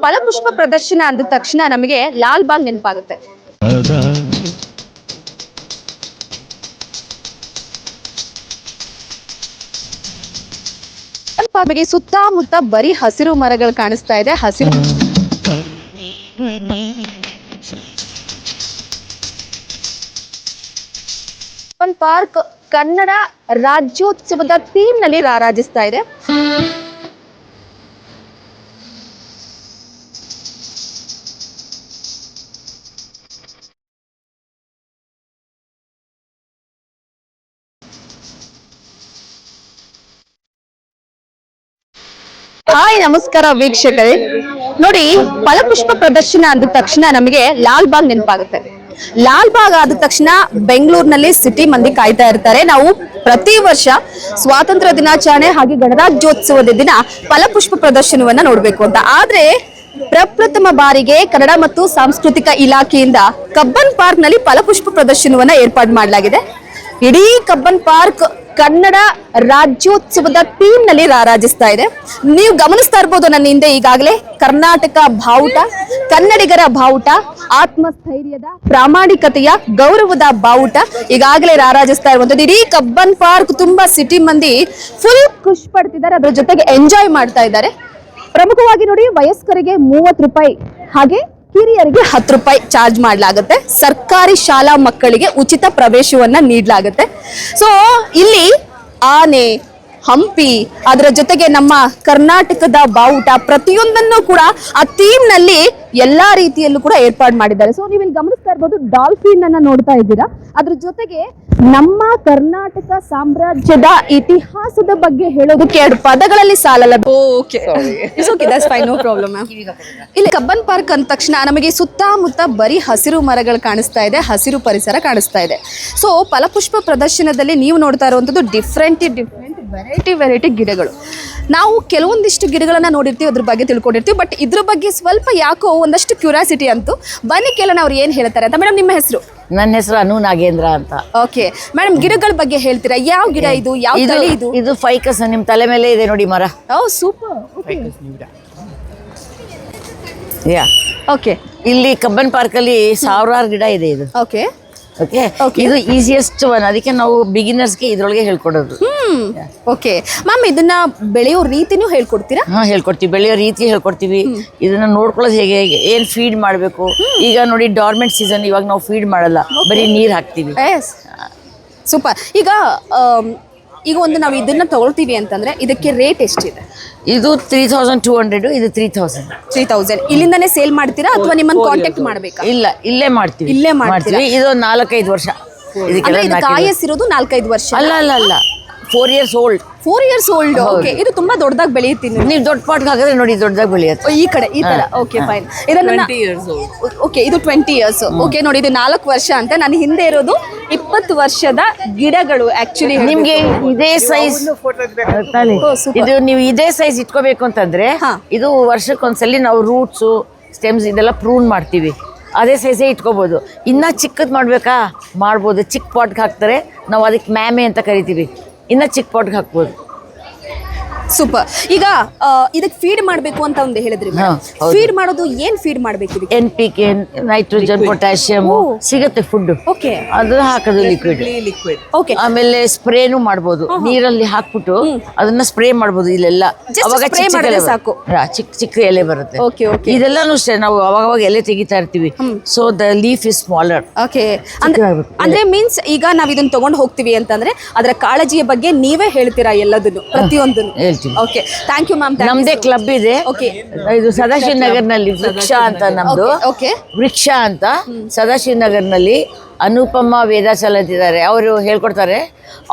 ಫಲಪುಷ್ಪ ಪ್ರದರ್ಶನ ಅಂದ ತಕ್ಷಣ ನಮಗೆ ಲಾಲ್ ಬಾಗ್ ನೆನಪಾಗುತ್ತೆ. ನಮಗೆ ಸುತ್ತಮುತ್ತ ಬರೀ ಹಸಿರು ಮರಗಳು ಕಾಣಿಸ್ತಾ ಇದೆ. ಹಸಿರು ಪಾರ್ಕ್ ಕನ್ನಡ ರಾಜ್ಯೋತ್ಸವದ ಥೀಮ್ ನಲ್ಲಿ ರಾರಾಜಿಸ್ತಾ ಇದೆ. ಹಾಯ್, ನಮಸ್ಕಾರ ವೀಕ್ಷಕರೇ. ನೋಡಿ, ಫಲಪುಷ್ಪ ಪ್ರದರ್ಶನ ಅಂದ ತಕ್ಷಣ ನಮಗೆ ಲಾಲ್ ಬಾಗ್ ನೆನಪಾಗುತ್ತೆ. ಲಾಲ್ ಬಾಗ್ ಆದ ತಕ್ಷಣ ಬೆಂಗಳೂರಿನಲ್ಲಿ ಸಿಟಿ ಮಂದಿ ಕಾಯ್ತಾ ಇರ್ತಾರೆ. ನಾವು ಪ್ರತಿ ವರ್ಷ ಸ್ವಾತಂತ್ರ್ಯ ದಿನಾಚರಣೆ ಹಾಗೆ ಗಣರಾಜ್ಯೋತ್ಸವದ ದಿನ ಫಲಪುಷ್ಪ ಪ್ರದರ್ಶನವನ್ನ ನೋಡ್ಬೇಕು ಅಂತ. ಆದ್ರೆ ಪ್ರಪ್ರಥಮ ಬಾರಿಗೆ ಕನ್ನಡ ಮತ್ತು ಸಾಂಸ್ಕೃತಿಕ ಇಲಾಖೆಯಿಂದ ಕಬ್ಬನ್ ಪಾರ್ಕ್ ನಲ್ಲಿ ಫಲಪುಷ್ಪ ಪ್ರದರ್ಶನವನ್ನ ಏರ್ಪಾಡು ಮಾಡಲಾಗಿದೆ. ಇಡೀ ಕಬ್ಬನ್ ಪಾರ್ಕ್ ಕನ್ನಡ ರಾಜ್ಯೋತ್ಸವದ ಥೀಮ್ ನಲ್ಲಿ ರಾರಾಜಿಸ್ತಾ ಇದೆ. ನೀವು ಗಮನಿಸ್ತಾ ಇರ್ಬೋದು ನನ್ನ ಹಿಂದೆ ಈಗಾಗಲೇ ಕರ್ನಾಟಕ ಬಾವುಟ, ಕನ್ನಡಿಗರ ಬಾವುಟ, ಆತ್ಮಸ್ಥೈರ್ಯದ, ಪ್ರಾಮಾಣಿಕತೆಯ, ಗೌರವದ ಬಾವುಟ ಈಗಾಗಲೇ ರಾರಾಜಿಸ್ತಾ ಇರುವಂತದ್ದು. ಇಡೀ ಕಬ್ಬನ್ ಪಾರ್ಕ್ ತುಂಬಾ ಸಿಟಿ ಮಂದಿ ಫುಲ್ ಖುಷಿ ಪಡ್ತಿದ್ದಾರೆ, ಅದ್ರ ಜೊತೆಗೆ ಎಂಜಾಯ್ ಮಾಡ್ತಾ ಇದ್ದಾರೆ. ಪ್ರಮುಖವಾಗಿ ನೋಡಿ, ವಯಸ್ಕರಿಗೆ 30 ರೂಪಾಯಿ ಹಾಗೆ ಹಿರಿಯರಿಗೆ 10 ರೂಪಾಯಿ ಚಾರ್ಜ್ ಮಾಡಲಾಗುತ್ತೆ. ಸರ್ಕಾರಿ ಶಾಲಾ ಮಕ್ಕಳಿಗೆ ಉಚಿತ ಪ್ರವೇಶವನ್ನ ನೀಡಲಾಗುತ್ತೆ. ಸೊ ಇಲ್ಲಿ ಆನೆ, ಹಂಪಿ, ಅದರ ಜೊತೆಗೆ ನಮ್ಮ ಕರ್ನಾಟಕದ ಬಾವುಟ ಪ್ರತಿಯೊಂದನ್ನು ಕೂಡ ಆ ಥೀಮ್ ನಲ್ಲಿ ಎಲ್ಲಾ ರೀತಿಯಲ್ಲೂ ಕೂಡ ಏರ್ಪಾಡು ಮಾಡಿದ್ದಾರೆ. ಸೊ ನೀವು ಇಲ್ಲಿ ಗಮನಿಸ್ತಾ ಇರ್ಬೋದು, ಡಾಲ್ಫಿನ್ ಅನ್ನ ನೋಡ್ತಾ ಇದ್ದೀರಾ. ಅದ್ರ ಜೊತೆಗೆ ನಮ್ಮ ಕರ್ನಾಟಕ ಸಾಮ್ರಾಜ್ಯದ ಇತಿಹಾಸದ ಬಗ್ಗೆ ಹೇಳೋದಕ್ಕೆ 2 ಪದಗಳಲ್ಲಿ ಸಾಲಲ್ಲ. ಇಲ್ಲಿ ಕಬ್ಬನ್ ಪಾರ್ಕ್ ಅಂದ ತಕ್ಷಣ ನಮಗೆ ಸುತ್ತಮುತ್ತ ಬರೀ ಹಸಿರು ಮರಗಳು ಕಾಣಿಸ್ತಾ ಇದೆ, ಹಸಿರು ಪರಿಸರ ಕಾಣಿಸ್ತಾ ಇದೆ. ಸೊ ಫಲಪುಷ್ಪ ಪ್ರದರ್ಶನದಲ್ಲಿ ನೀವು ನೋಡ್ತಾ ಇರುವಂತದ್ದು ಡಿಫ್ರೆಂಟ್ ವೆರೈಟಿ ಗಿಡಗಳು. ನಾವು ಕೆಲವೊಂದಿಷ್ಟು ಗಿಡಗಳನ್ನ ನೋಡಿರ್ತೀವಿ, ಅದ್ರ ಬಗ್ಗೆ ತಿಳ್ಕೊಂಡಿರ್ತೀವಿ. ಬಟ್ ಇದ್ರ ಬಗ್ಗೆ ಸ್ವಲ್ಪ ಯಾಕೋ ಒಂದಷ್ಟು ಕ್ಯೂರಿಯಾಸಿಟಿ ಅಂತು. ಬನ್ನಿ ಕೇಳೋಣ ಅವ್ರು ಏನ್ ಹೇಳ್ತಾರೆ ಅಂತ. ಮೇಡಮ್, ನಿಮ್ಮ ಹೆಸರು? ನನ್ನ ಹೆಸರು ಅನು ನಾಗೇಂದ್ರ ಅಂತ. ಓಕೆ ಮೇಡಮ್, ಗಿಡಗಳ ಬಗ್ಗೆ ಹೇಳ್ತೀರಾ? ಯಾವ ಗಿಡ ಇದು? ಯಾವ ತಳಿ ಇದು? ಇದು ಫೈಕಸ್. ನಿಮ್ ತಲೆ ಮೇಲೆ ಇದೆ ನೋಡಿ ಮರ. ಓ ಸೂಪರ್. ಯಾ ಓಕೆ. ಇಲ್ಲಿ ಕಬ್ಬನ್ ಪಾರ್ಕ್ ಅಲ್ಲಿ 1000 ಗಿಡ ಇದೆ ಇದು. Okay okay. ಇದು ಈಸಿಯೆಸ್ಟ್ ಒನ್, ಅದಕ್ಕೆ ನಾವು ಬಿಗಿನರ್ಸ್ಗೆ ಇದ್ರೊಳಗೆ ಹೇಳ್ಕೊಡೋದು. ಓಕೆ ಮ್ಯಾಮ್, ಇದನ್ನ ಬೆಳೆಯೋ ರೀತಿನೂ ಹೇಳ್ಕೊಡ್ತೀರಾ? ಹೇಳ್ಕೊಡ್ತೀವಿ. ಬೆಳೆಯೋ ರೀತಿ ಹೇಳ್ಕೊಡ್ತೀವಿ. ಇದನ್ನ ನೋಡ್ಕೊಳ್ಳೋದು ಹೇಗೆ, ಏನ್ ಫೀಡ್ ಮಾಡಬೇಕು. ಈಗ ನೋಡಿ, ಡಾರ್ಮೆಂಟ್ ಸೀಸನ್, ಇವಾಗ ನಾವು ಫೀಡ್ ಮಾಡಲ್ಲ, ಬರೀ ನೀರ್ ಹಾಕ್ತಿವಿ. ಸೂಪರ್. ಈಗ ಒಂದು ನಾವು ಇದನ್ನ ತಗೊಳ್ತೀವಿ ಅಂತಂದ್ರೆ ಇದಕ್ಕೆ ರೇಟ್ ಎಷ್ಟಿದೆ? ಇದು 3200, ಇದು 3000. ಇಲ್ಲಿಂದಾನೇ ಸೇಲ್ ಮಾಡ್ತೀರಾ ಅಥವಾ ನಿಮ್ಮನ್ನ ಕಾಂಟ್ಯಾಕ್ಟ್ ಮಾಡ್ಬೇಕಾ? ಇಲ್ಲ, ಇಲ್ಲೇ ಮಾಡ್ತೀವಿ. ಇದು 4-5 ವರ್ಷ. ಇದಕ್ಕೆ ಕಾಯಸಿರೋದು 4-5 ವರ್ಷ? ಅಲ್ಲ 4 years old. 4 years old. Okay. ಇದು ತುಂಬಾ ದೊಡ್ಡದಾಗಿ ಬೆಳೆಯುತ್ತೀನಿ. ನೀವು ದೊಡ್ಡ ಪಾಟ್ಗೆ ಹಾಕಿದ್ರೆ ನೋಡಿ ದೊಡ್ಡದಾಗಿ ಬೆಳೆಯುತ್ತೆ. ಈ ಕಡೆ ಈ ತರ. Okay fine. ಇದನ್ನ 20 years old. ಓಕೆ, ಇದು 20 years. ಓಕೆ ನೋಡಿ, ಇದು 4 ವರ್ಷ ಅಂತ. ನಾನು ಹಿಂದೆ ಇರೋದು 20 ವರ್ಷದ ಗಿಡಗಳು. ಆಕ್ಚುಲಿ ನಿಮ್ಗೆ ಇದೇ ಸೈಜ್, ಇದು ನೀವು ಇದೇ ಸೈಜ್ ಇಟ್ಕೋಬೇಕು ಅಂತಂದ್ರೆ ಇದು ವರ್ಷಕ್ಕೊಂದ್ಸಲಿ ನಾವು ರೂಟ್ಸ್, ಸ್ಟೆಮ್ಸ್ ಇದೆಲ್ಲ ಪ್ರೂನ್ ಮಾಡ್ತೀವಿ. ಅದೇ ಸೈಜೇ ಇಟ್ಕೋಬಹುದು. ಇನ್ನ ಚಿಕ್ಕದ್ ಮಾಡ್ಬೇಕಾ ಮಾಡ್ಬೋದು. ಚಿಕ್ಕ ಪಾಟ್ಗೆ ಹಾಕ್ತಾರೆ, ನಾವು ಅದಕ್ಕೆ ಮ್ಯಾಮೆ ಅಂತ ಕರಿತೀವಿ. ಇನ್ನ ಚಿಕ್ಕ ಪಾಟ್ಗೆ ಹಾಕ್ಬೋದು. ಸೂಪರ್. ಈಗ ಇದಕ್ಕೆ ಫೀಡ್ ಮಾಡಬೇಕು ಅಂತ ಒಂದು ಹೇಳಿದ್ರಿ. ಫೀಡ್ ಮಾಡೋದು ಏನ್ ಫೀಡ್ ಮಾಡಬೇಕು? NPK, ನೈಟ್ರೋಜನ್, ಪೊಟ್ಯಾಷಿಯಮ್ ಸಿಗುತ್ತೆ ಫುಡ್. ಓಕೆ. ಅದು ಹಾಕೋದು ಲಿಕ್ವಿಡ್. ಓಕೆ. ಆಮೇಲೆ ಸ್ಪ್ರೇನು ಮಾಡ್ಬೋದು. ನೀರಲ್ಲಿ ಹಾಕ್ಬಿಟ್ಟು ಅದನ್ನ ಸ್ಪ್ರೇ ಮಾಡ್ಬೋದು. ಇಲ್ಲೆಲ್ಲ ಅವಾಗ ಸಾಕು, ಚಿಕ್ಕ ಎಲೆ ಬರುತ್ತೆ. Okay okay. ಇದೆಲ್ಲಾನು ಅಷ್ಟೇ, ನಾವು ಅವಾಗ ಎಲೆ ತೆಗಿತಾ ಇರ್ತೀವಿ. So the leaf is smaller. Okay. ಅಂದ್ರೆ ಮೀನ್ಸ್ ಈಗ ನಾವ್ ಇದನ್ನ ತಗೊಂಡು ಹೋಗ್ತೀವಿ ಅಂತಂದ್ರೆ ಅದರ ಕಾಳಜಿಯ ಬಗ್ಗೆ ನೀವೇ ಹೇಳ್ತೀರಾ ಎಲ್ಲದನ್ನು, ಪ್ರತಿಯೊಂದನ್ನು? Okay, thank you ma'am. ನಮ್ದೇ ಕ್ಲಬ್ ಇದೆ. ಓಕೆ. ಇದು ಸದಾಶಿವ ನಗರ್ನಲ್ಲಿ ವೃಕ್ಷ ಅಂತ ನಮ್ದು. ಓಕೆ. ವೃಕ್ಷ ಅಂತ ಸದಾಶಿವ ನಗರ್ನಲ್ಲಿ ಅನುಪಮ ವೇದಾಚಲ ಅಂತಿದ್ದಾರೆ, ಅವರು ಹೇಳ್ಕೊಡ್ತಾರೆ.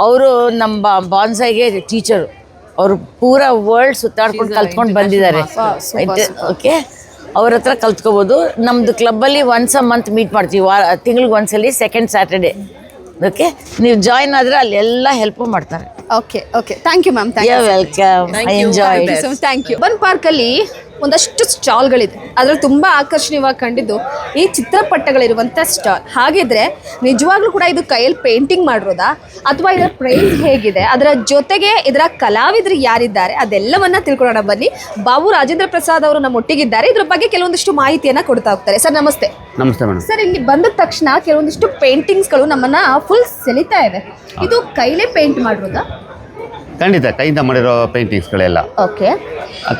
ಅವರು ನಮ್ಮ ಬಾನ್ಸಾಯಿಗೆ ಟೀಚರು. ಅವರು ಪೂರಾ ವರ್ಲ್ಡ್ ಸುತ್ತಾಡ್ಕೊಂಡು ಕಲ್ತ್ಕೊಂಡು ಬಂದಿದ್ದಾರೆ. ಓಕೆ, ಅವ್ರ ಹತ್ರ ಕಲ್ತ್ಕೋಬಹುದು. ನಮ್ದು ಕ್ಲಬ್ಬಲ್ಲಿ ಒನ್ಸ್ ಅ ಮಂತ್ ಮೀಟ್ ಮಾಡ್ತೀವಿ. ತಿಂಗಳಿಗೆ ಒಂದ್ಸಲಿ ಸೆಕೆಂಡ್ ಸ್ಯಾಟರ್ಡೆ. ಓಕೆ, ನೀವು ಜಾಯಿನ್ ಆದ್ರೆ ಅಲ್ಲಿ ಎಲ್ಲ ಹೆಲ್ಪ್ ಮಾಡ್ತಾರೆ. Okay okay, thank you ma'am. You welcome. I enjoy. Thank you. Cubbon Park ಅಲ್ಲಿ ಒಂದಷ್ಟು ಸ್ಟಾಲ್ಗಳಿದೆ. ಅದ್ರಲ್ಲಿ ತುಂಬಾ ಆಕರ್ಷಣೀಯವಾಗಿ ಕಂಡಿದ್ದು ಈ ಚಿತ್ರಪಟಗಳಿರುವಂತ ಸ್ಟಾಲ್. ಹಾಗಿದ್ರೆ ನಿಜವಾಗ್ಲೂ ಕೂಡ ಇದು ಕೈಯಲ್ಲಿ ಪೇಂಟಿಂಗ್ ಮಾಡಿರೋದಾ ಅಥವಾ ಇದರ ಪ್ರೈಸ್ ಹೇಗಿದೆ, ಅದರ ಜೊತೆಗೆ ಇದರ ಕಲಾವಿದರು ಯಾರಿದ್ದಾರೆ ಅದೆಲ್ಲವನ್ನ ತಿಳ್ಕೊಳ್ಳೋಣ ಬನ್ನಿ. ಬಾಬು ರಾಜೇಂದ್ರ ಪ್ರಸಾದ್ ಅವರು ನಮ್ಮ ಒಟ್ಟಿಗಿದ್ದಾರೆ. ಇದ್ರ ಬಗ್ಗೆ ಕೆಲವೊಂದಿಷ್ಟು ಮಾಹಿತಿಯನ್ನ ಕೊಡ್ತಾ ಹೋಗ್ತಾರೆ. ಸರ್ ನಮಸ್ತೆ. ನಮಸ್ತೆ ಮೇಡಮ್. ಸರ್, ಇಲ್ಲಿ ಬಂದ ತಕ್ಷಣ ಕೆಲವೊಂದಿಷ್ಟು ಪೇಂಟಿಂಗ್ಸ್ಗಳು ನಮ್ಮನ್ನ ಫುಲ್ ಸೆಳಿತಾ ಇದೆ. ಇದು ಕೈಲೇ ಪೇಂಟ್ ಮಾಡಿರೋದಾ? ಖಂಡಿತ ಕೈಯಿಂದ ಮಾಡಿರೋ ಪೇಂಟಿಂಗ್ಸ್ಗಳೆಲ್ಲ. ಓಕೆ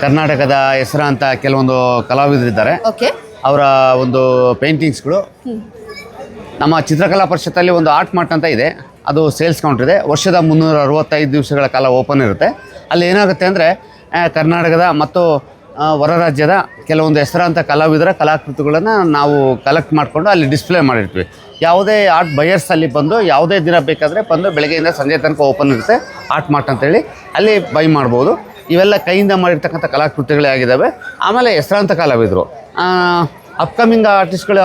ಕರ್ನಾಟಕದ ಹೆಸರಾಂತ ಕೆಲವೊಂದು ಕಲಾವಿದರಿದ್ದಾರೆ, ಓಕೆ. ಅವರ ಒಂದು ಪೇಂಟಿಂಗ್ಸ್ಗಳು ನಮ್ಮ ಚಿತ್ರಕಲಾ ಪರಿಷತ್ತಲ್ಲಿ ಒಂದು ಆರ್ಟ್ ಮಾರ್ಟ್ ಅಂತ ಇದೆ. ಅದು ಸೇಲ್ಸ್ ಕೌಂಟರ್ ಇದೆ. ವರ್ಷದ 365 ದಿವಸಗಳ ಕಾಲ ಓಪನ್ ಇರುತ್ತೆ. ಅಲ್ಲಿ ಏನಾಗುತ್ತೆ ಅಂದರೆ ಕರ್ನಾಟಕದ ಮತ್ತು ಹೊರ ರಾಜ್ಯದ ಕೆಲವೊಂದು ಹೆಸರಾಂತ ಕಲಾವಿದರ ಕಲಾಕೃತಿಗಳನ್ನು ನಾವು ಕಲೆಕ್ಟ್ ಮಾಡಿಕೊಂಡು ಅಲ್ಲಿ ಡಿಸ್ಪ್ಲೇ ಮಾಡಿರ್ತೀವಿ. ಯಾವುದೇ ಆರ್ಟ್ ಬಯರ್ಸ್ ಅಲ್ಲಿ ಬಂದು ಯಾವುದೇ ದಿನ ಬೇಕಾದರೆ ಬಂದು ಬೆಳಗ್ಗೆಯಿಂದ ಸಂಜೆ ತನಕ ಓಪನ್ ಇರುತ್ತೆ ಆರ್ಟ್ ಮಾರ್ಟ್ ಅಂತೇಳಿ, ಅಲ್ಲಿ ಬೈ ಮಾಡ್ಬೋದು. ಇವೆಲ್ಲ ಕೈಯಿಂದ ಮಾಡಿರ್ತಕ್ಕಂಥ ಕಲಾಕೃತಿಗಳೇ ಆಗಿದ್ದಾವೆ. ಆಮೇಲೆ ಹೆಸರಾಂತ ಕಲಾವಿದರು, ಅಪ್ಕಮಿಂಗ್ ಆರ್ಟಿಸ್ಟ್ಗಳ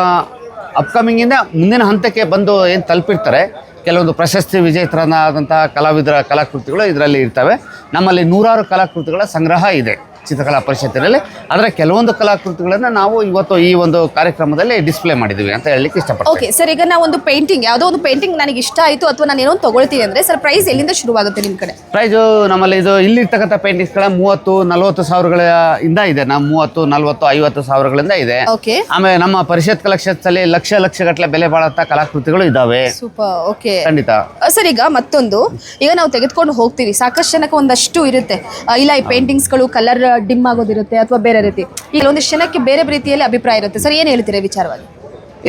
ಅಪ್ಕಮಿಂಗಿಂದ ಮುಂದಿನ ಹಂತಕ್ಕೆ ಬಂದು ಏನು ತಲುಪಿರ್ತಾರೆ, ಕೆಲವೊಂದು ಪ್ರಶಸ್ತಿ ವಿಜೇತರಾದಂಥ ಕಲಾವಿದರ ಕಲಾಕೃತಿಗಳು ಇದರಲ್ಲಿ ಇರ್ತವೆ. ನಮ್ಮಲ್ಲಿ 100 ಕಲಾಕೃತಿಗಳ ಸಂಗ್ರಹ ಇದೆ ಚಿತ್ರಕಲಾ ಪರಿಷತ್ತಿನಲ್ಲಿ. ಅದರ ಕೆಲವೊಂದು ಕಲಾಕೃತಿಗಳನ್ನು ನಾವು ಇವತ್ತು ಈ ಒಂದು ಕಾರ್ಯಕ್ರಮದಲ್ಲಿ ಡಿಸ್ಪ್ಲೇ ಮಾಡಿದ್ದೀವಿ ಅಂತ ಹೇಳಲಿಕ್ಕೆ ಇಷ್ಟಪಡ್ತೀನಿ. ಓಕೆ ಸರ್, ಈಗ ನಾವು ಒಂದು ಪೇಂಟಿಂಗ್, ಯಾವುದೋ ಒಂದು ಪೇಂಟಿಂಗ್ ನನಗೆ ಇಷ್ಟ ಆಯಿತು ಅಥವಾ ನಾನು ಏನೋ ಒಂದು ತಗೊಳ್ತೀನಿ ಅಂದರೆ ಸರ್ ಪ್ರೈಸ್ ಎಲ್ಲಿಂದ ಶುರುವಾಗುತ್ತೆ ನಿಮ್ಮ ಕಡೆ? ಪ್ರೈಸು ನಮ್ಮಲ್ಲಿ ಇದು ಇಲ್ಲಿರ್ತಕ್ಕಂಥ ಪೇಂಟಿಂಗ್ಸ್ಗಳ 30-40 ಸಾವಿರಗಳ ಇಂದ ಇದೆ. ನಮ್ಮ 30-40-50 ಸಾವಿರಗಳಿಂದ ಇದೆ. ಓಕೆ. ಆಮೇಲೆ ನಮ್ಮ ಪರಿಷತ್ ಕಲೆಕ್ಷನ್ಸ್ ಅಲ್ಲಿ ಲಕ್ಷ ಗಟ್ಟಲೆ ಬೆಲೆ ಬಾಳಂತ ಕಲಾಕೃತಿಗಳು ಇದಾವೆ. ಸೂಪರ್. ಓಕೆ, ಖಂಡಿತ. ಸರ್ ಈಗ ಮತ್ತೊಂದು, ಈಗ ನಾವು ತೆಗೆದುಕೊಂಡು ಹೋಗ್ತೀವಿ, ಸಾಕಷ್ಟು ಜನಕ್ಕೆ ಒಂದಷ್ಟು ಇರುತ್ತೆ, ಇಲ್ಲ ಈ ಪೇಂಟಿಂಗ್ಸ್ಗಳು ಕಲರ್ ಡಿಮ್ ಆಗೋದಿರುತ್ತೆ ಅಥವಾ ಬೇರೆ ರೀತಿ, ಈಗ ಒಂದಿಷ್ಟು ಜನಕ್ಕೆ ಬೇರೆ ರೀತಿಯಲ್ಲಿ ಅಭಿಪ್ರಾಯ ಇರುತ್ತೆ. ಸರ್ ಏನು ಹೇಳ್ತೀರಾ ವಿಚಾರವಾಗಿ?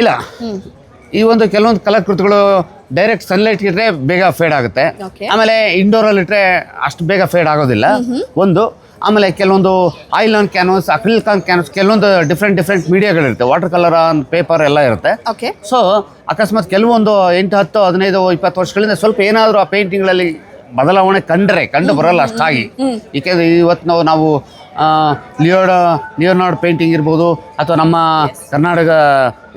ಇಲ್ಲ, ಈ ಒಂದು ಕೆಲವೊಂದು ಕಲಾಕೃತಿಗಳು ಡೈರೆಕ್ಟ್ ಸನ್ಲೈಟ್ ಇಟ್ಟರೆ ಬೇಗ ಫೇಡ್ ಆಗುತ್ತೆ. ಆಮೇಲೆ ಇಂಡೋರಲ್ಲಿ ಇಟ್ಟರೆ ಅಷ್ಟು ಬೇಗ ಫೇಡ್ ಆಗೋದಿಲ್ಲ ಒಂದು. ಆಮೇಲೆ ಕೆಲವೊಂದು oil on canvas, acrylic on canvas, ಕೆಲವೊಂದು ಡಿಫ್ರೆಂಟ್ ಮೀಡಿಯಾಗಳಿರುತ್ತೆ, ವಾಟರ್ ಕಲರ್ ಆನ್ ಪೇಪರ್ ಎಲ್ಲ ಇರುತ್ತೆ. ಸೊ ಅಕಸ್ಮಾತ್ ಕೆಲವೊಂದು 8, 10, 15, 20 ವರ್ಷಗಳಿಂದ ಸ್ವಲ್ಪ ಏನಾದರೂ ಆ ಪೇಂಟಿಂಗ್ಗಳಲ್ಲಿ ಬದಲಾವಣೆ ಕಂಡು ಬರಲ್ಲ ಅಷ್ಟಾಗಿ. ಏಕೆಂದರೆ ಇವತ್ತು ನಾವು ಲಿಯೋನಾರ್ಡ್ ಪೇಂಟಿಂಗ್ ಇರ್ಬೋದು, ಅಥವಾ ನಮ್ಮ ಕರ್ನಾಟಕ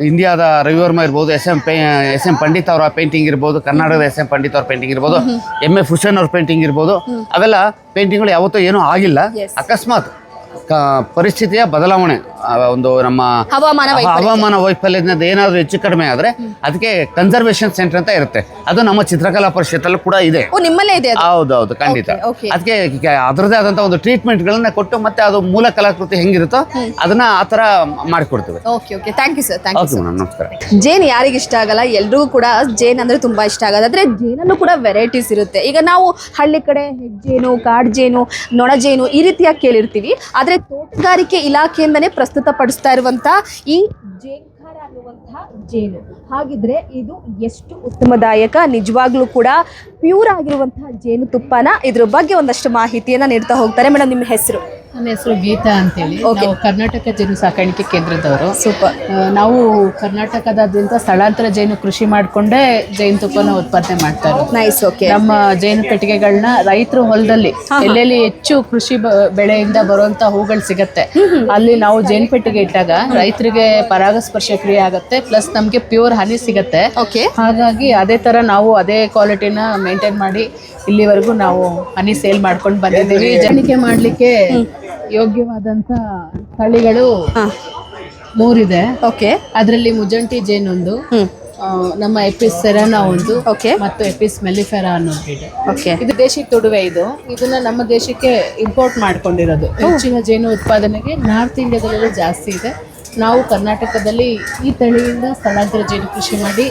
ಇಂಡಿಯಾದ ರವಿವರ್ಮ ಇರ್ಬೋದು, ಎಸ್ ಎಂ ಪಂಡಿತ್ ಅವರ ಪೇಂಟಿಂಗ್ ಇರ್ಬೋದು, ಕರ್ನಾಟಕದ ಎಸ್ ಎಂ ಪಂಡಿತ್ ಅವ್ರ ಪೇಂಟಿಂಗ್ ಇರ್ಬೋದು, MS ಹುಸೇನ್ ಅವ್ರ ಪೇಂಟಿಂಗ್ ಇರ್ಬೋದು, ಅವೆಲ್ಲ ಪೇಂಟಿಂಗ್ಗಳು ಯಾವತ್ತೂ ಏನೂ ಆಗಿಲ್ಲ. ಅಕಸ್ಮಾತ್ ಪರಿಸ್ಥಿತಿಯ ಬದಲಾವಣೆ, ಒಂದು ನಮ್ಮ ಹವಾಮಾನ ವೈಫಲ್ಯದಿಂದ ಏನಾದರೂ ಹೆಚ್ಚು ಕಡಿಮೆ ಆದರೆ ಅದಕ್ಕೆ ಕನ್ಸರ್ವೇಷನ್ ಸೆಂಟರ್ ಅಂತ ಇರುತ್ತೆ. ಅದು ನಮ್ಮ ಚಿತ್ರಕಲಾ ಪರಿಷತ್ತಲ್ಲೂ ಕೂಡ ಇದೆ. ನಿಮ್ಮಲ್ಲೇ ಇದೆ? ಹೌದೌದು, ಖಂಡಿತ. ಅದಕ್ಕೆ ಅದರದೇ ಆದಂಥ ಒಂದು ಟ್ರೀಟ್ಮೆಂಟ್ಗಳನ್ನ ಕೊಟ್ಟು ಮತ್ತೆ ಅದು ಮೂಲ ಕಲಾಕೃತಿ ಹೆಂಗಿರುತ್ತೋ ಅದನ್ನ ಆ ಥರ ಮಾಡಿಕೊಡ್ತೀವಿ. Thank you sir. ನಮಸ್ಕಾರ. ಜೇನ್ ಯಾರಿಗೆ ಇಷ್ಟ ಆಗಲ್ಲ? ಎಲ್ರಿಗೂ ಕೂಡ ಜೇನ್ ಅಂದ್ರೆ ತುಂಬಾ ಇಷ್ಟ ಆಗೋದು. ಆದ್ರೆ ಜೇನಲ್ಲೂ ಕೂಡ ವೆರೈಟೀಸ್ ಇರುತ್ತೆ. ಈಗ ನಾವು ಹಳ್ಳಿ ಕಡೆ ಹೆಜ್ಜೇನು, ಕಾಡ್ಜೇನು, ನೊಣಜೇನು ಈ ರೀತಿಯಾಗಿ ಕೇಳಿರ್ತೀವಿ. ಆದ್ರೆ ತೋಟಗಾರಿಕೆ ಇಲಾಖೆಯಿಂದನೇ ಪ್ರಸ್ತುತಪಡಿಸ್ತಾ ಇರುವಂತ ಈ ಜೇಂಖಾರ ಅನ್ನುವಂತಹ ಜೇನು, ಹಾಗಿದ್ರೆ ಇದು ಎಷ್ಟು ಉತ್ತಮದಾಯಕ, ನಿಜವಾಗ್ಲೂ ಕೂಡ ಪ್ಯೂರ್ ಆಗಿರುವಂತಹ ಜೇನು ತುಪ್ಪನ, ಇದ್ರ ಬಗ್ಗೆ ಒಂದಷ್ಟು ಮಾಹಿತಿಯನ್ನ ನೀಡ್ತಾ ಹೋಗ್ತಾರೆ. ಮೇಡಮ್, ನಿಮ್ಮ ಹೆಸರು? ನನ್ನ ಹೆಸರು ಗೀತಾ ಅಂತೇಳಿ. ನಾವು ಕರ್ನಾಟಕ ಜೇನು ಸಾಕಾಣಿಕೆ ಕೇಂದ್ರದವರು. ಸೂಪರ್. ನಾವು ಕರ್ನಾಟಕದಾದ್ಯಂತ ಸ್ಥಳಾಂತರ ಜೇನು ಕೃಷಿ ಮಾಡಿಕೊಂಡೇ ಜೇನು ತುಪ್ಪನ ಉತ್ಪಾದನೆ ಮಾಡ್ತಾ ಇರೋದು. ನೈಸ್. ಓಕೆ. ನಮ್ಮ ಜೇನು ಪೆಟ್ಟಿಗೆಗಳನ್ನ ರೈತರು ಹೊಲದಲ್ಲಿ ಎಲ್ಲೆಲ್ಲಿ ಹೆಚ್ಚು ಕೃಷಿ ಬೆಳೆಯಿಂದ ಬರುವಂತ ಹೂಗಳು ಸಿಗತ್ತೆ, ಅಲ್ಲಿ ನಾವು ಜೇನು ಪೆಟ್ಟಿಗೆ ಇಟ್ಟಾಗ ರೈತರಿಗೆ ಪರಾಗಸ್ಪರ್ಶ ಕ್ರಿಯೆ ಆಗುತ್ತೆ, ಪ್ಲಸ್ ನಮ್ಗೆ ಪ್ಯೂರ್ ಹನಿ ಸಿಗತ್ತೆ. ಹಾಗಾಗಿ ಅದೇ ತರ ನಾವು ಅದೇ ಕ್ವಾಲಿಟಿನ ಮೇಂಟೈನ್ ಮಾಡಿ ಇಲ್ಲಿವರೆಗೂ ನಾವು ಹನಿ ಸೇಲ್ ಮಾಡ್ಕೊಂಡು ಬಂದಿದ್ದೀವಿ. ಜನಿಕೆ ಮಾಡ್ಲಿಕ್ಕೆ ಯೋಗ್ಯವಾದಂತ ತಳಿಗಳು 3 ಇದೆ. ಅದರಲ್ಲಿ ಮುಜಂಟಿ ಜೇನೊಂದು, ನಮ್ಮ ಎಪಿಸ್ ಸೆರಾನಾ ಒಂದು, ಮತ್ತು ಎಪಿಸ್ ಮೆಲಿಫೆರಾ ಅನ್ನೋದು ಇದೆ. ಇದು ದೇಶಕ್ಕೆ ತೊಡುವೆ. ಇದನ್ನ ನಮ್ಮ ದೇಶಕ್ಕೆ ಇಂಪೋರ್ಟ್ ಮಾಡ್ಕೊಂಡಿರೋದು. ಹೆಚ್ಚಿನ ಜೇನು ಉತ್ಪಾದನೆಗೆ ನಾರ್ತ್ ಇಂಡಿಯಾದಲ್ಲೆಲ್ಲ ಜಾಸ್ತಿ ಇದೆ. ನಾವು ಕರ್ನಾಟಕದಲ್ಲಿ ಈ ತಳಿಯಿಂದ ಸ್ಥಳಾಂತರ ಜೇನು ಕೃಷಿ ಮಾಡಿ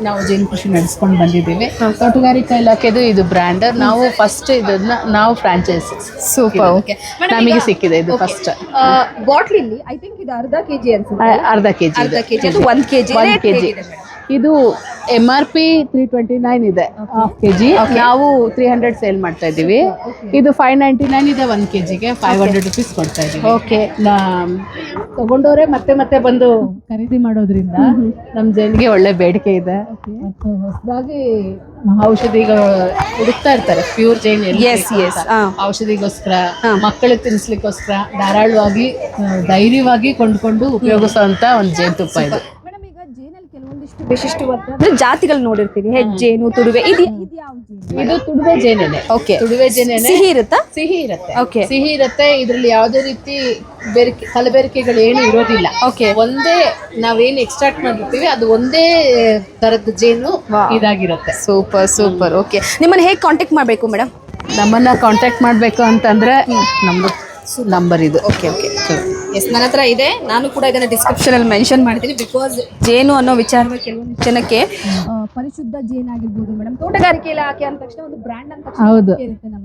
ನಾವು ಜೇನು ಕೃಷಿ ನಡೆಸ್ಕೊಂಡು ಬಂದಿದ್ದೀವಿ. ತೋಟಗಾರಿಕಾ ಇಲಾಖೆದು ಇದು ಬ್ರ್ಯಾಂಡರ್. ನಾವು ಫಸ್ಟ್ ಇದನ್ನ ನಾವು ಫ್ರಾಂಚೈಸ್. ಸೂಪರ್. ಓಕೆ, ನಮಗೆ ಸಿಕ್ಕಿದೆ ಇದು ಫಸ್ಟ್ ಬಾಟ್ಲಿಲಿ. ಐ ಥಿಂಕ್ ಇದು ಅರ್ಧ ಕೆಜಿ ಅನ್ಸುತ್ತೆ. ಅರ್ಧ ಕೆಜಿ. ಅದು 1 ಕೆಜಿ. ಇದು MRP 329 ಇದೆ ಹಾಫ್ ಕೆಜಿ. ನಾವು 300 ಸೇಲ್ ಮಾಡ್ತಾ ಇದ್ದೀವಿ. ಇದು 599 ಇದೆ 1 ಕೆಜಿಗೆ. 500 ರುಪೀಸ್ ಕೊಡ್ತಾ ಇದ್ದೀವಿ. ತಗೊಂಡವರೇ ಮತ್ತೆ ಬಂದು ಖರೀದಿ ಮಾಡೋದ್ರಿಂದ ನಮ್ಮ ಜೇನಿಗೆ ಒಳ್ಳೆ ಬೇಡಿಕೆ ಇದೆ. ಮತ್ತು ಹೊಸದಾಗಿ ಔಷಧಿಗಳು ಹುಡುಕ್ತಾ ಇರ್ತಾರೆ ಪ್ಯೂರ್ ಜೇನ್. ಔಷಧಿಗೋಸ್ಕರ, ಮಕ್ಕಳಿಗೆ ತಿನ್ನಿಸ್ಲಿಕ್ಕೋಸ್ಕರ ಧಾರಾಳವಾಗಿ ಧೈರ್ಯವಾಗಿ ಕೊಂಡ್ಕೊಂಡು ಉಪಯೋಗಿಸುವಂತ ಒಂದು ಜೇನುತುಪ್ಪ ಇದು. ಕೆಲವೊಂದಿಷ್ಟು ವಿಶಿಷ್ಟವಾದ ಅಂದ್ರೆ ಜಾತಿಗಳು ನೋಡಿರ್ತೀವಿ, ಹೆಜ್ಜೇನು, ತುಡುವೆ, ಇದು ಯಾವ ಜೇನು? ಇದು ತುಡುವೆ ಜೇನೆನೆ. ಓಕೆ. ತುಡುವೆ ಜೇನೆನೆ. ಸಿಹಿ ಇರುತ್ತಾ? ಸಿಹಿ ಇರುತ್ತೆ. Okay. ಸಿಹಿ ಇರುತ್ತೆ. ಇದ್ರಲ್ಲಿ ಯಾವುದೇ ರೀತಿ ಕಲಬೆರಕೆಗಳು ಏನು ಇರೋದಿಲ್ಲ. Okay. ಒಂದೇ ನಾವೇನು ಎಕ್ಸ್ಟ್ರಾಕ್ಟ್ ಮಾಡಿರ್ತೀವಿ ಅದು ಒಂದೇ ತರದ ಜೇನು ಇದಾಗಿರುತ್ತೆ. Super super. ಓಕೆ, ನಿಮ್ಮನ್ನ ಹೇಗೆ ಕಾಂಟ್ಯಾಕ್ಟ್ ಮಾಡಬೇಕು ಮೇಡಮ್? ನಮ್ಮನ್ನ ಕಾಂಟ್ಯಾಕ್ಟ್ ಮಾಡಬೇಕು ಅಂತಂದ್ರೆ ನಮ್ದು ನಂಬರ್ ಇದು. ಓಕೆ ಓಕೆ ಎಸ್, ನನ್ನ ಹತ್ರ ಇದೆ. ನಾನು ಕೂಡ ಇದನ್ನ ಡಿಸ್ಕ್ರಿಪ್ಷನ್ ಅಲ್ಲಿ ಮೆನ್ಷನ್ ಮಾಡ್ತೀನಿ. ಬಿಕಾಸ್ ಜೇನು ಅನ್ನೋ ವಿಚಾರವಾಗಿ ಕೆಲವೊಂದು ಜನಕ್ಕೆ ಪರಿಶುದ್ಧ ಜೇನು ಆಗಿರ್ಬೋದು ಮೇಡಮ್, ತೋಟಗಾರಿಕೆ ಇಲಾಖೆ ಅಂದ ತಕ್ಷಣ ಒಂದು ಬ್ರ್ಯಾಂಡ್ ಅಂತ ಹೌದು.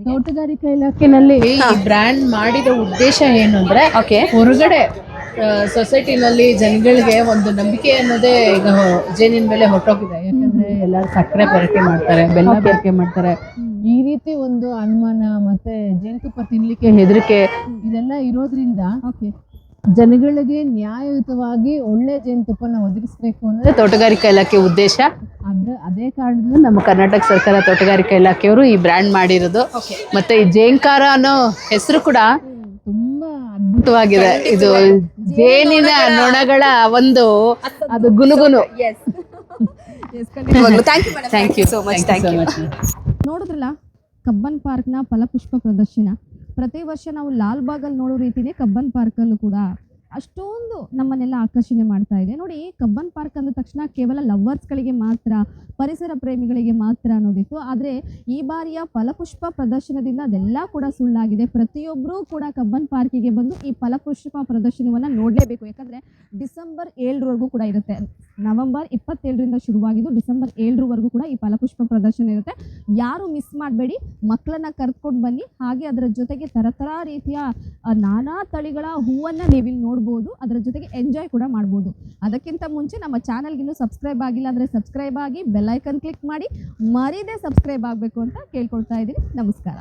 ತೋಟಗಾರಿಕಾ ಇಲಾಖೆನಲ್ಲಿ ಈ ಬ್ರ್ಯಾಂಡ್ ಮಾಡಿದ ಉದ್ದೇಶ ಏನು ಅಂದ್ರೆ ಹೊರಗಡೆ ಸೊಸೈಟಿನಲ್ಲಿ ಜನಗಳಿಗೆ ಒಂದು ನಂಬಿಕೆ ಅನ್ನೋದೇ ಈಗ ಜೇನಿನ ಮೇಲೆ ಹೊರಟೋಗಿದೆ. ಯಾಕಂದ್ರೆ ಎಲ್ಲರೂ ಸಕ್ಕರೆ ಬೆರಕೆ ಮಾಡ್ತಾರೆ, ಬೆಲ್ಲ ಬೆರಕೆ ಮಾಡ್ತಾರೆ. ಈ ರೀತಿ ಒಂದು ಅನುಮಾನ ಮತ್ತೆ ಜೇನುತುಪ್ಪ ತಿನ್ಲಿಕ್ಕೆ ಹೆದರಿಕೆ ಇದೆಲ್ಲ ಇರೋದ್ರಿಂದ ಜನಗಳಿಗೆ ನ್ಯಾಯಯುತವಾಗಿ ಒಳ್ಳೆ ಜೇನುತುಪ್ಪನ ಒದಗಿಸ್ಬೇಕು ಅನ್ನೋದೇ ತೋಟಗಾರಿಕಾ ಇಲಾಖೆ ಉದ್ದೇಶ. ಅದೇ ಕಾರಣದಿಂದ ನಮ್ಮ ಕರ್ನಾಟಕ ಸರ್ಕಾರ ತೋಟಗಾರಿಕಾ ಇಲಾಖೆಯವರು ಈ ಬ್ರ್ಯಾಂಡ್ ಮಾಡಿರೋದು. ಮತ್ತೆ ಈ ಜೇಂಕಾರ ಅನ್ನೋ ಹೆಸರು ಕೂಡ ತುಂಬಾ ಅದ್ಭುತವಾಗಿದೆ. ಇದು ಜೇನಿನ ನೊಣಗಳ ಒಂದು ಅದು ಗುನುಗುನು. Thank you so much. ನೋಡಿದ್ರಲ್ಲ, ಕಬ್ಬನ್ ಪಾರ್ಕ್ನ ಫಲಪುಷ್ಪ ಪ್ರದರ್ಶನ ಪ್ರತಿ ವರ್ಷ ನಾವು ಲಾಲ್ಬಾಗಲ್ಲಿ ನೋಡೋ ರೀತಿನೇ ಕಬ್ಬನ್ ಪಾರ್ಕಲ್ಲೂ ಕೂಡ ಅಷ್ಟೊಂದು ನಮ್ಮನ್ನೆಲ್ಲ ಆಕರ್ಷಣೆ ಮಾಡ್ತಾ ಇದೆ. ನೋಡಿ, ಕಬ್ಬನ್ ಪಾರ್ಕ್ ಅಂದ ತಕ್ಷಣ ಕೇವಲ ಲವ್ವರ್ಸ್ಗಳಿಗೆ ಮಾತ್ರ, ಪರಿಸರ ಪ್ರೇಮಿಗಳಿಗೆ ಮಾತ್ರ ಅನ್ನೋದಿತ್ತು. ಆದರೆ ಈ ಬಾರಿಯ ಫಲಪುಷ್ಪ ಪ್ರದರ್ಶನದಿಂದ ಅದೆಲ್ಲ ಕೂಡ ಸುಳ್ಳಾಗಿದೆ. ಪ್ರತಿಯೊಬ್ಬರೂ ಕೂಡ ಕಬ್ಬನ್ ಪಾರ್ಕಿಗೆ ಬಂದು ಈ ಫಲಪುಷ್ಪ ಪ್ರದರ್ಶನವನ್ನು ನೋಡಲೇಬೇಕು. ಯಾಕಂದರೆ ಡಿಸೆಂಬರ್ 7ರವರೆಗೂ ಕೂಡ ಇರುತ್ತೆ. ನವೆಂಬರ್ 27ರಿಂದ ಶುರುವಾಗಿದ್ದು ಡಿಸೆಂಬರ್ 7ರವರೆಗೂ ಕೂಡ ಈ ಫಲಪುಷ್ಪ ಪ್ರದರ್ಶನ ಇರುತ್ತೆ. ಯಾರು ಮಿಸ್ ಮಾಡಬೇಡಿ, ಮಕ್ಕಳನ್ನ ಕರೆದುಕೊಂಡು ಬನ್ನಿ. ಹಾಗೆ ಅದರ ಜೊತೆಗೆ ಥರ ರೀತಿಯ ನಾನಾ ತಳಿಗಳ ಹೂವನ್ನು ನೀವಿಲ್ಲಿ ನೋಡ್ಬೋದು. ಅದರ ಜೊತೆಗೆ ಎಂಜಾಯ್ ಕೂಡ ಮಾಡ್ಬೋದು. ಅದಕ್ಕಿಂತ ಮುಂಚೆ ನಮ್ಮ ಚಾನಲ್ಗಿನ್ನೂ ಸಬ್ಸ್ಕ್ರೈಬ್ ಆಗಿಲ್ಲ ಅಂದರೆ ಸಬ್ಸ್ಕ್ರೈಬ್ ಆಗಿ, ಬೆಲ್ ಐಕನ್ ಕ್ಲಿಕ್ ಮಾಡಿ, ಮರೀದೇ ಸಬ್ಸ್ಕ್ರೈಬ್ ಆಗಬೇಕು ಅಂತ ಕೇಳ್ಕೊಳ್ತಾ ಇದ್ದೀನಿ. ನಮಸ್ಕಾರ.